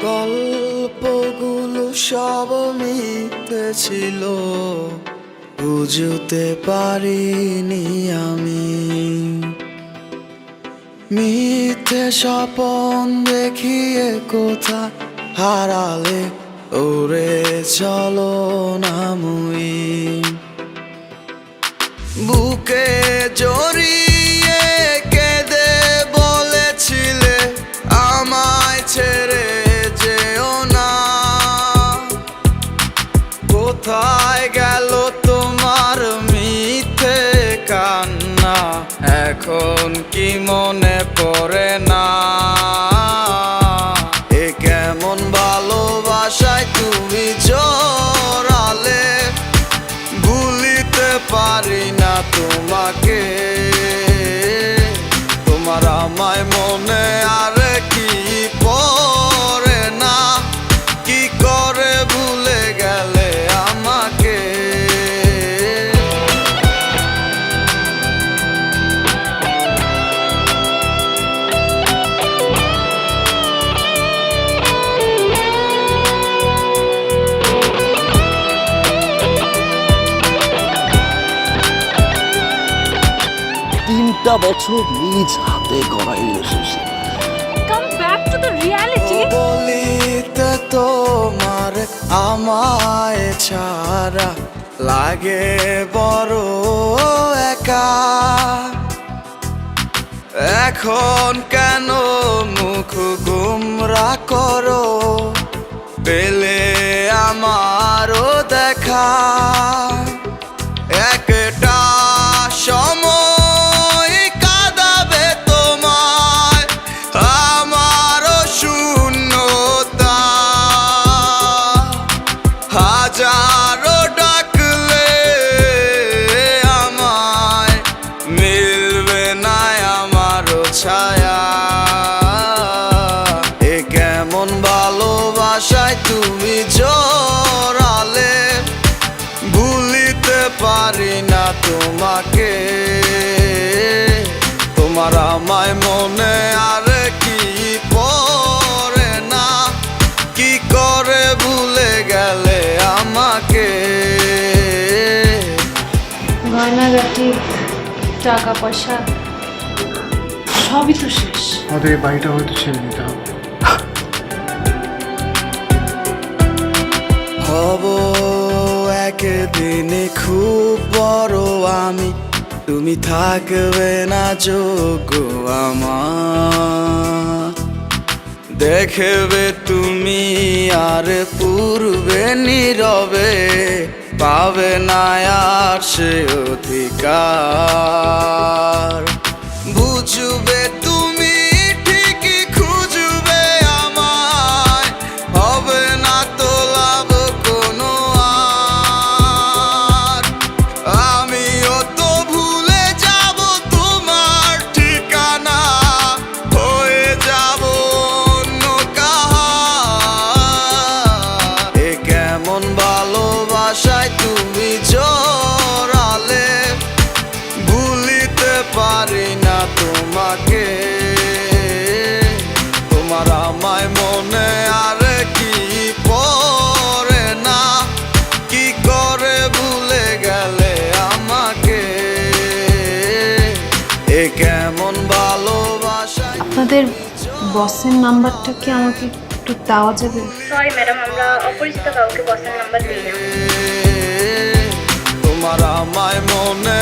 গল্পগুলো সব মিথ্যে ছিল, বুঝতে পারিনি আমি। মিথ্যে স্বপন দেখিয়ে কোথা হারালে ওরে চলো না মুই। বুকে জড়িয়ে কেঁদে বলেছিলে আমায় ছেড়ে যেও না। কোথায় গেল তোমার মিথ্যে কান্না, এখন কি মনে পড়ে না? এ কেমন ভালোবাসায় তুমি জড়ালে, ভুলিতে পারি না তোমাকে। তোমার আমায় মনে আর কি পড়ে না, কি করে ভুলে গেলে আমাকে। তিনটা বছর নিজ হাতে গড়া relationship. Come back to the reality. বলিতে তোমার আমায় ছাড়া লাগে বড় একা। এখন কেন মুখ গুমরা করো, পেলে আমারও দেখা। একটা সময় কাঁদাবে তোমায় আমারও শূন্যতা। হাজারো ডাকলে আমায় মিলবে না আমারও ছায়া। এ কেমন ভালোবাসায় তুমি জড়ালে, ভুলিতে পারি না তোমাকে। তোমার আমায় মনে আর কি পড়ে না, কি করে ভুলে গেলে আমাকে। গয়নাগাটি, টাকা পয়সা সবই তো শেষ। আমাদের এই বাড়িটা হয়তো ছেড়ে দিতে হবে। হব একদিন খুব বড় আমি, তুমি থাকবে না যোগ্য আমার। দেখবে তুমি আর পূর্বে নীরবে, পাবে না আর সে অধিকার। বুঝবে তুমি ঠিকই খুঁজবে আমায়, হবে না তো লাভ কোনো আর। আমিও তো ভুলে যাব তোমার ঠিকানা, হয়ে যাব অন্য কাহার। এ কেমন ভালোবাসায় তুমি জড়ালে, ভুলিতে পারি না তোমাকে। তোমার আমায় মনে আর কি পড়ে না, কি করে ভুলে গেলে আমাকে। এ কেমন ভালোবাসা। আপনাদের বসের নাম্বারটা কি আমাকে একটু দেওয়া যাবে? সরি ম্যাডাম, আমরা অপরিচিত কাউকে বসের নাম্বার দিই না। তোমার আমায় মনে